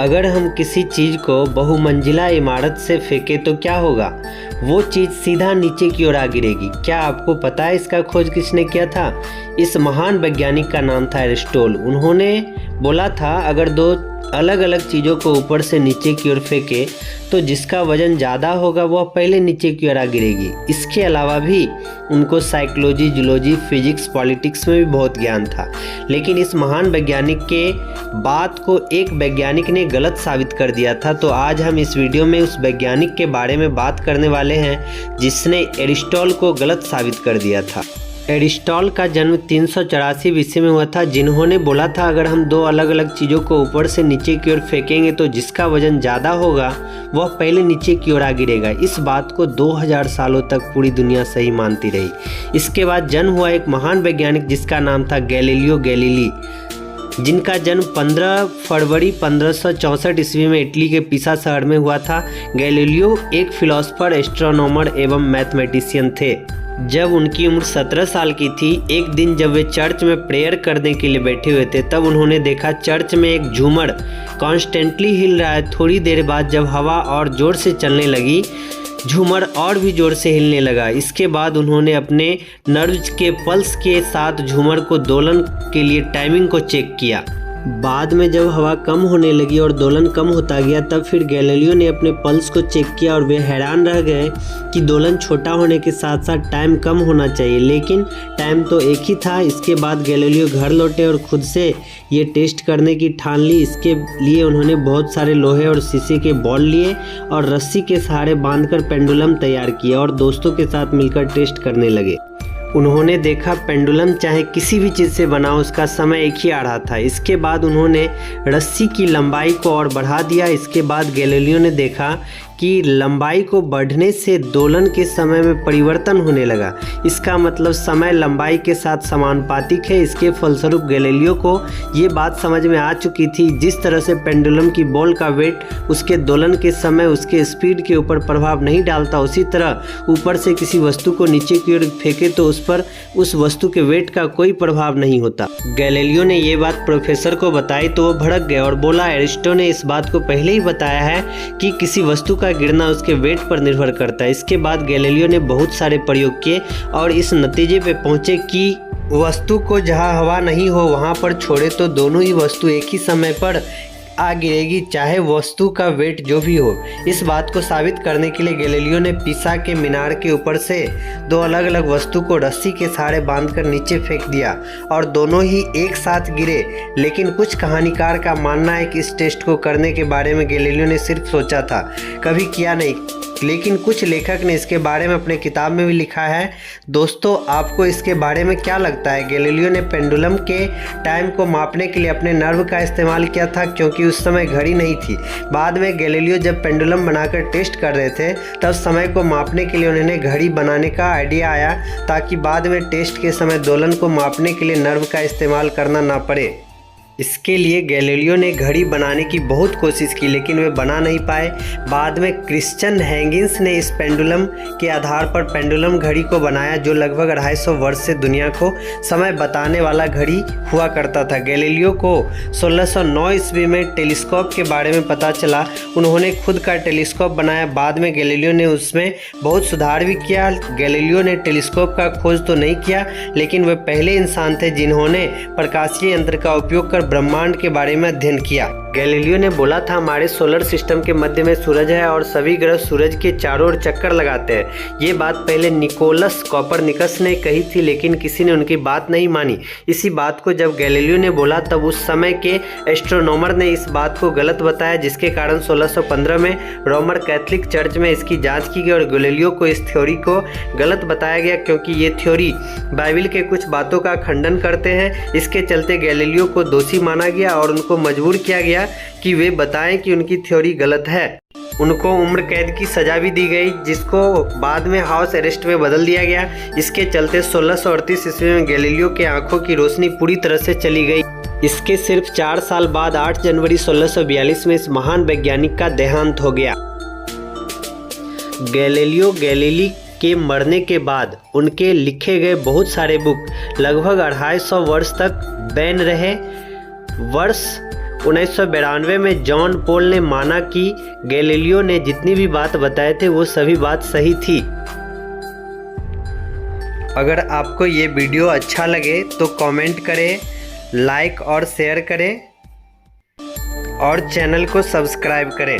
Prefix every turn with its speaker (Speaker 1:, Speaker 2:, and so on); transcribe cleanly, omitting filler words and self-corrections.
Speaker 1: अगर हम किसी चीज़ को बहुमंजिला इमारत से फेंकें तो क्या होगा? वो चीज़ सीधा नीचे की ओर आ गिरेगी। क्या आपको पता है इसका खोज किसने किया था? इस महान वैज्ञानिक का नाम था एरिस्टोटल। उन्होंने बोला था अगर दो अलग अलग चीज़ों को ऊपर से नीचे की ओर फेंके तो जिसका वजन ज़्यादा होगा वह पहले नीचे की ओर आ गिरेगी। इसके अलावा भी उनको साइकोलॉजी, जूलॉजी, फिजिक्स, पॉलिटिक्स में भी बहुत ज्ञान था। लेकिन इस महान वैज्ञानिक के बात को एक वैज्ञानिक ने गलत साबित कर दिया था। तो आज हम इस वीडियो में उस वैज्ञानिक के बारे में बात करने वाले हैं जिसने एरिस्टोटल को गलत साबित कर दिया था। एरिस्टोटल का जन्म 384 ईस्वी में हुआ था, जिन्होंने बोला था अगर हम दो अलग अलग चीज़ों को ऊपर से नीचे की ओर फेंकेंगे तो जिसका वजन ज़्यादा होगा वह पहले नीचे की ओर आ गिरेगा। इस बात को 2000 सालों तक पूरी दुनिया सही मानती रही। इसके बाद जन्म हुआ एक महान वैज्ञानिक जिसका नाम था गैलीलियो गैलीली, जिनका जन्म 15 फरवरी 1564 ईस्वी में इटली के पिसा शहर में हुआ था। गैलीलियो एक फिलोसोफर, एस्ट्रोनॉमर एवं मैथमेटिशियन थे। जब उनकी उम्र 17 साल की थी, एक दिन जब वे चर्च में प्रेयर करने के लिए बैठे हुए थे तब उन्होंने देखा चर्च में एक झूमर कॉन्स्टेंटली हिल रहा है। थोड़ी देर बाद जब हवा और ज़ोर से चलने लगी, झूमर और भी ज़ोर से हिलने लगा। इसके बाद उन्होंने अपने नर्व्स के पल्स के साथ झूमर को दोलन के लिए टाइमिंग को चेक किया। बाद में जब हवा कम होने लगी और दोलन कम होता गया तब फिर गैलीलियो ने अपने पल्स को चेक किया और वे हैरान रह गए कि दोलन छोटा होने के साथ साथ टाइम कम होना चाहिए, लेकिन टाइम तो एक ही था। इसके बाद गैलीलियो घर लौटे और खुद से ये टेस्ट करने की ठान ली। इसके लिए उन्होंने बहुत सारे लोहे और शीशे के बॉल लिए और रस्सी के सहारे बांधकर पेंडुलम तैयार किया और दोस्तों के साथ मिलकर टेस्ट करने लगे। उन्होंने देखा पेंडुलम चाहे किसी भी चीज़ से बना उसका समय एक ही आ रहा था। इसके बाद उन्होंने रस्सी की लंबाई को और बढ़ा दिया। इसके बाद गैलीलियो ने देखा कि लंबाई को बढ़ने से दोलन के समय में परिवर्तन होने लगा। इसका मतलब समय लंबाई के साथ समानुपातिक है। इसके फलस्वरूप गैलीलियो को ये बात समझ में आ चुकी थी जिस तरह से पेंडुलम की बॉल का वेट उसके दोलन के समय उसके स्पीड के ऊपर प्रभाव नहीं डालता, उसी तरह ऊपर से किसी वस्तु को नीचे की ओर फेंके तो उस पर उस वस्तु के वेट का कोई प्रभाव नहीं होता। गैलीलियो ने ये बात प्रोफेसर को बताई तो वो भड़क गए और बोला एरिस्टो ने इस बात को पहले ही बताया है कि किसी वस्तु का गिरना उसके वेट पर निर्भर करता है। इसके बाद गैलीलियो ने बहुत सारे प्रयोग किए और इस नतीजे पे पहुंचे कि वस्तु को जहां हवा नहीं हो वहां पर छोड़े तो दोनों ही वस्तु एक ही समय पर आ गिरेगी, चाहे वस्तु का वेट जो भी हो। इस बात को साबित करने के लिए गैलीलियो ने पिसा के मीनार के ऊपर से दो अलग अलग वस्तु को रस्सी के सहारे बांधकर नीचे फेंक दिया और दोनों ही एक साथ गिरे। लेकिन कुछ कहानीकार का मानना है कि इस टेस्ट को करने के बारे में गैलीलियो ने सिर्फ सोचा था, कभी किया नहीं। लेकिन कुछ लेखक ने इसके बारे में अपने किताब में भी लिखा है। दोस्तों, आपको इसके बारे में क्या लगता है? गैलीलियो ने पेंडुलम के टाइम को मापने के लिए अपने नर्व का इस्तेमाल किया था क्योंकि उस समय घड़ी नहीं थी। बाद में गैलीलियो जब पेंडुलम बनाकर टेस्ट कर रहे थे तब समय को मापने के लिए उन्हें घड़ी बनाने का आइडिया आया ताकि बाद में टेस्ट के समय दोलन को मापने के लिए नर्व का इस्तेमाल करना ना पड़े। इसके लिए गैलीलियो ने घड़ी बनाने की बहुत कोशिश की लेकिन वे बना नहीं पाए। बाद में क्रिश्चियन हैगिन्स ने इस पेंडुलम के आधार पर पेंडुलम घड़ी को बनाया जो लगभग 250 वर्ष से दुनिया को समय बताने वाला घड़ी हुआ करता था। गैलीलियो को 1609 ईस्वी में टेलीस्कोप के बारे में पता चला। उन्होंने खुद का टेलीस्कोप बनाया। बाद में गैलीलियो ने उसमें बहुत सुधार भी किया। गैलीलियो ने टेलीस्कोप का खोज तो नहीं किया लेकिन वे पहले इंसान थे जिन्होंने प्रकाशीय यंत्र का उपयोग कर ब्रह्मांड के बारे में अध्ययन किया। गैलीलियो ने बोला था हमारे सोलर सिस्टम के मध्य में सूरज है और सभी ग्रह सूरज के चारों ओर चक्कर लगाते हैं। ये बात पहले निकोलस कोपरनिकस ने कही थी लेकिन किसी ने उनकी बात नहीं मानी। इसी बात को जब गैलीलियो ने बोला तब उस समय के एस्ट्रोनॉमर ने इस बात को गलत बताया, जिसके कारण 1615 में रोमन कैथोलिक चर्च में इसकी जांच की गई और गैलीलियो को इस थ्योरी को गलत बताया गया क्योंकि ये थ्योरी बाइबल के कुछ बातों का खंडन करते हैं। इसके चलते गैलीलियो को दोषी माना गया और उनको मजबूर किया गया कि वे बताएं कि उनकी थ्योरी गलत है। उनको उम्र कैद की सजा भी दी गई जिसको बाद में हाउस अरेस्ट में बदल दिया गया। इसके चलते 1638 ईस्वी में गैलीलियो के आंखों की रोशनी पूरी तरह से चली गई। इसके सिर्फ 4 साल बाद 8 जनवरी 1642 में इस महान वैज्ञानिक का देहांत हो गया। गैलीलियो गैलीली के मरने के बाद उनके लिखे गए बहुत सारे बुक लगभग 250 वर्ष तक बैन रहे। वर्ष 1992 में जॉन पोल ने माना कि गैलीलियो ने जितनी भी बात बताए थे वो सभी बात सही थी। अगर आपको ये वीडियो अच्छा लगे तो कमेंट करें, लाइक और शेयर करें और चैनल को सब्सक्राइब करें।